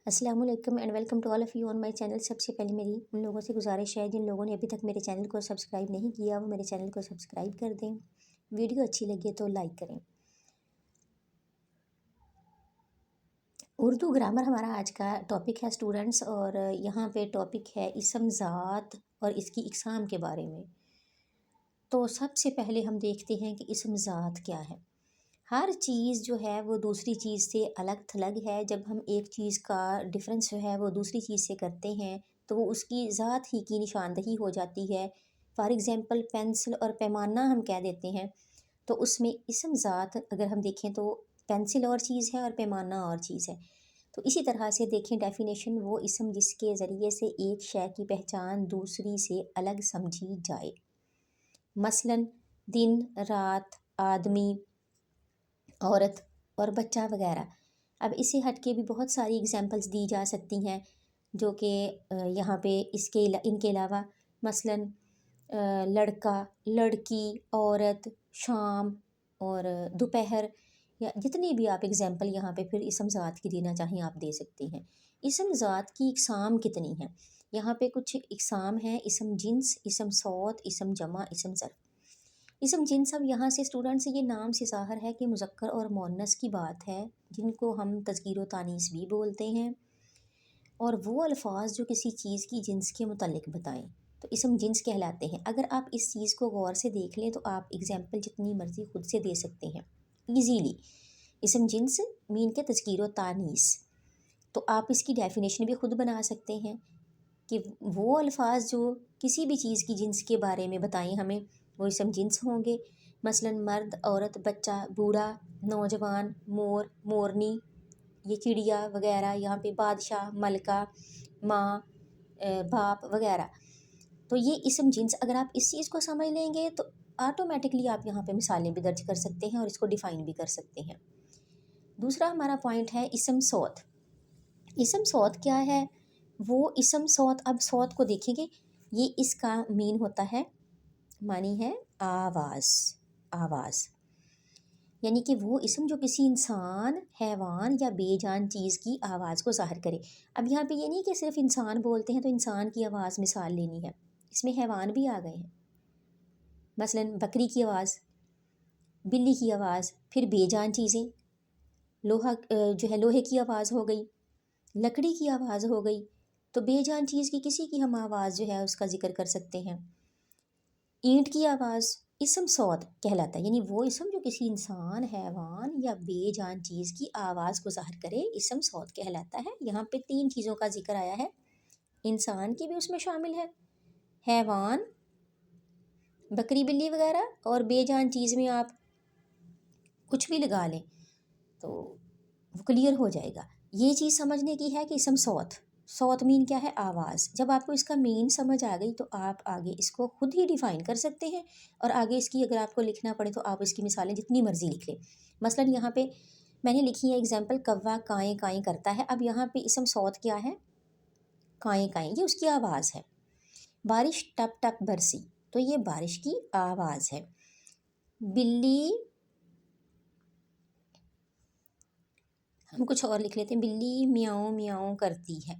अस्सलाम वालेकुम and welcome to all of you on my channel. सबसे पहले मेरी उन लोगों से गुजारिश है जिन लोगों ने अभी तक मेरे चैनल को सब्सक्राइब नहीं किया वो मेरे चैनल को सब्सक्राइब कर दें। वीडियो अच्छी लगे तो लाइक करें। उर्दू ग्रामर हमारा आज का टॉपिक है स्टूडेंट्स, और यहाँ पे टॉपिक है इसम ज़ात और इसकी इक़साम के बारे में। तो सबसे पहले हम देखते हैं कि इसम ज़ात क्या है। हर चीज़ जो है वो दूसरी चीज़ से अलग थलग है। जब हम एक चीज़ का डिफरेंस जो है वो दूसरी चीज़ से करते हैं तो वो उसकी ज़ात ही की निशानदही हो जाती है। फॉर एग्ज़ाम्पल पेंसिल और पैमाना हम कह देते हैं, तो उसमें इसम ज़ात अगर हम देखें तो पेंसिल और चीज़ है और पैमाना और चीज़ है। तो इसी तरह से देखें डेफिनेशन, वो इसम जिसके ज़रिए से एक शय की पहचान दूसरी से अलग समझी जाए। मसलन दिन, रात, आदमी, औरत और बच्चा वगैरह। अब इससे हट के भी बहुत सारी एग्जांपल्स दी जा सकती हैं जो कि यहाँ पे इनके अलावा मसलन लड़का, लड़की, औरत, शाम और दोपहर, या जितनी भी आप एग्जांपल यहाँ पे फिर इसम ज़ात की देना चाहें आप दे सकते हैं। इसम ज़ात की इक़साम कितनी है, यहाँ पे कुछ इक़साम है। इसम जिन्स, इसम सौत, इसम जमा, इसम ज़र्फ़। इसम जिन्स, अब यहाँ से स्टूडेंट्स ये नाम से ज़ाहिर है कि मुज़क्कर और मुअन्नस की बात है, जिनको हम तज़कीर व तानीस भी बोलते हैं, और वो अल्फाज जो किसी चीज़ की जिन्स के मुतल्लिक़ बताएं तो इसम जिन्स कहलाते हैं। अगर आप इस चीज़ को गौर से देख लें तो आप एग्जाम्पल जितनी मर्ज़ी खुद से दे सकते हैं ईज़ीली। इसम जिन्स मीन के तज़कीर व तानीस, तो आप इसकी डेफिनेशन भी खुद बना सकते हैं कि वो अल्फाज जो किसी भी चीज़ की जिन्स के बारे में बताएं हमें, वो इसम जिन्स होंगे। मसलन मर्द, औरत, बच्चा, बूढ़ा, नौजवान, मोर, मोरनी, ये चिड़िया वगैरह, यहाँ पे बादशाह, मलका, माँ, बाप वगैरह। तो ये इसम जिन्स, अगर आप इस चीज़ को समझ लेंगे तो ऑटोमेटिकली आप यहाँ पे मिसालें भी दर्ज कर सकते हैं और इसको डिफ़ाइन भी कर सकते हैं। दूसरा हमारा पॉइंट है इसम सौत। इसम सौत क्या है? वो इसम सौत, अब सौत को देखेंगे, ये इसका मीन होता है, मानी है आवाज़। आवाज़ यानी कि वो इसम जो किसी इंसान, हैवान या बेजान चीज़ की आवाज़ को ज़ाहिर करे। अब यहाँ पे ये नहीं कि सिर्फ इंसान बोलते हैं तो इंसान की आवाज़ मिसाल लेनी है, इसमें हैवान भी आ गए हैं। मसलन बकरी की आवाज़, बिल्ली की आवाज़, फिर बेजान चीज़ें, लोहा जो है लोहे की आवाज़ हो गई, लकड़ी की आवाज़ हो गई। तो बेजान चीज़ की किसी की हम आवाज़ जो है उसका ज़िक्र कर सकते हैं। ईंट की आवाज़ इसम सौत कहलाता है, यानी वो इसम जो किसी इंसान, हैवान या बेजान चीज़ की आवाज़ को ज़ाहिर करे, इसम सौत कहलाता है। यहाँ पे 3 चीज़ों का ज़िक्र आया है, इंसान की भी उसमें शामिल है, हैवान, बकरी बिल्ली वगैरह, और बेजान चीज़ में आप कुछ भी लगा लें तो वो क्लियर हो जाएगा। ये चीज़ समझने की है कि इसम सौत, सौत मीन क्या है? आवाज़। जब आपको इसका मीन समझ आ गई तो आप आगे इसको खुद ही डिफ़ाइन कर सकते हैं, और आगे इसकी अगर आपको लिखना पड़े तो आप इसकी मिसालें जितनी मर्ज़ी लिख लें। मसलन यहाँ पे मैंने लिखी है एग्जाम्पल, कौवा काएँ काएँ करता है। अब यहाँ पे इसम सौत क्या है? काएँ काएँ, ये उसकी आवाज़ है। बारिश टप टप बरसी, तो ये बारिश की आवाज़ है। बिल्ली, हम कुछ और लिख लेते हैं, बिल्ली म्याऊं म्याऊं करती है।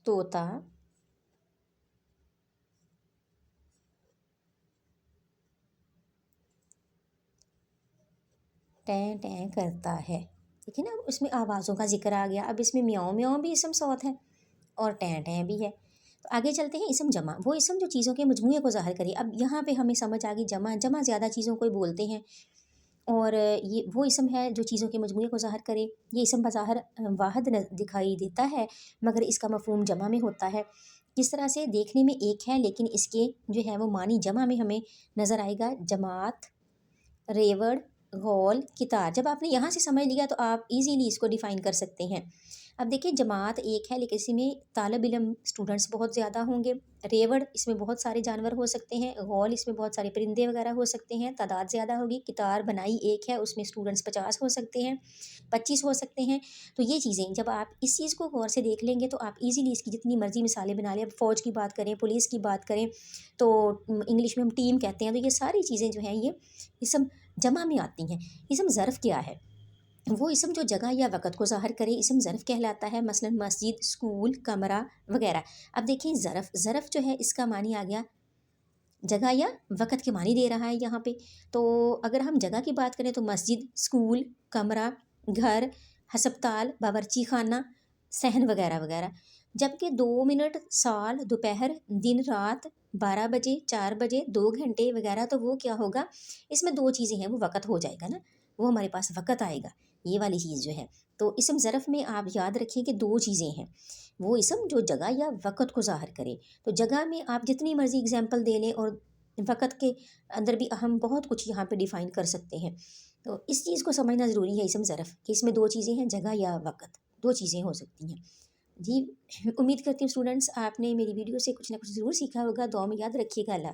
तोता टें टें करता है। ठीक है ना, उसमें आवाज़ों का जिक्र आ गया। अब इसमें म्याऊं म्याऊं भी इसम सौत है और टें टें भी है। तो आगे चलते हैं, इसम जमा, वो इसम जो चीज़ों के मजमूए को ज़ाहिर करे। अब यहाँ पे हमें समझ आ गई जमा, जमा ज़्यादा चीज़ों को ही बोलते हैं, और ये वो इसम है जो चीज़ों के मजमूए को ज़ाहिर करे। ये इसम बज़ाहिर वाहिद दिखाई देता है, मगर इसका मफ़हूम जमा में होता है। किस तरह से? देखने में एक है लेकिन इसके जो है वो मानी जमा में हमें नज़र आएगा। जमात, रेवड़, गौल, कितार। जब आपने यहाँ से समझ लिया तो आप इजीली इसको डिफ़ाइन कर सकते हैं। अब देखिए जमात एक है लेकिन इसमें तालब इलम स्टूडेंट्स बहुत ज़्यादा होंगे। रेवड़ इसमें बहुत सारे जानवर हो सकते हैं, गौल इसमें बहुत सारे परिंदे वगैरह हो सकते हैं, तादाद ज़्यादा होगी। कितार बनाई एक है, उसमें स्टूडेंट्स 50 हो सकते हैं, 25 हो सकते हैं। तो ये चीज़ें जब आप इस चीज़ को गौर से देख लेंगे तो आप ईज़िली इसकी जितनी मर्ज़ी मिसालें बना लें। अब फ़ौज की बात करें, पुलिस की बात करें तो इंग्लिश में हम टीम कहते हैं। तो ये सारी चीज़ें जो हैं ये इसम जमा में आती हैं। इसम ज़र्फ़ क्या है? वो इसम जो जगह या वक़्त को ज़ाहिर करे इसम ज़र्फ़ कहलाता है, मसलन मस्जिद, स्कूल, कमरा वग़ैरह। अब देखिए ज़र्फ़ जो है इसका मानी आ गया जगह या वक़्त के मानी दे रहा है यहाँ पे। तो अगर हम जगह की बात करें तो मस्जिद, स्कूल, कमरा, घर, हस्पताल, बावर्ची खाना, सहन वग़ैरह वग़ैरह। जबकि 2 मिनट, साल, दोपहर, दिन, रात, 12 बजे, 4 बजे, 2 घंटे वग़ैरह तो वो क्या होगा, इसमें 2 चीज़ें हैं, वो वक़्त हो जाएगा ना, वो हमारे पास वक़्त आएगा, ये वाली चीज़ जो है। तो इस्म ज़रफ़ में आप याद रखिए कि 2 चीज़ें हैं, वो इस्म जो जगह या वक़्त को ज़ाहिर करे। तो जगह में आप जितनी मर्ज़ी एग्ज़ाम्पल दे लें और वक़्त के अंदर भी हम बहुत कुछ यहाँ पे डिफ़ाइन कर सकते हैं। तो इस चीज़ को समझना ज़रूरी है इस्म ज़रफ़ कि इसमें 2 चीज़ें हैं, जगह या वक़्त, 2 चीज़ें हो सकती हैं। जी, उम्मीद करती हूँ स्टूडेंट्स आपने मेरी वीडियो से कुछ ना कुछ ज़रूर सीखा होगा। दुआ में याद रखिएगा। अल्लाह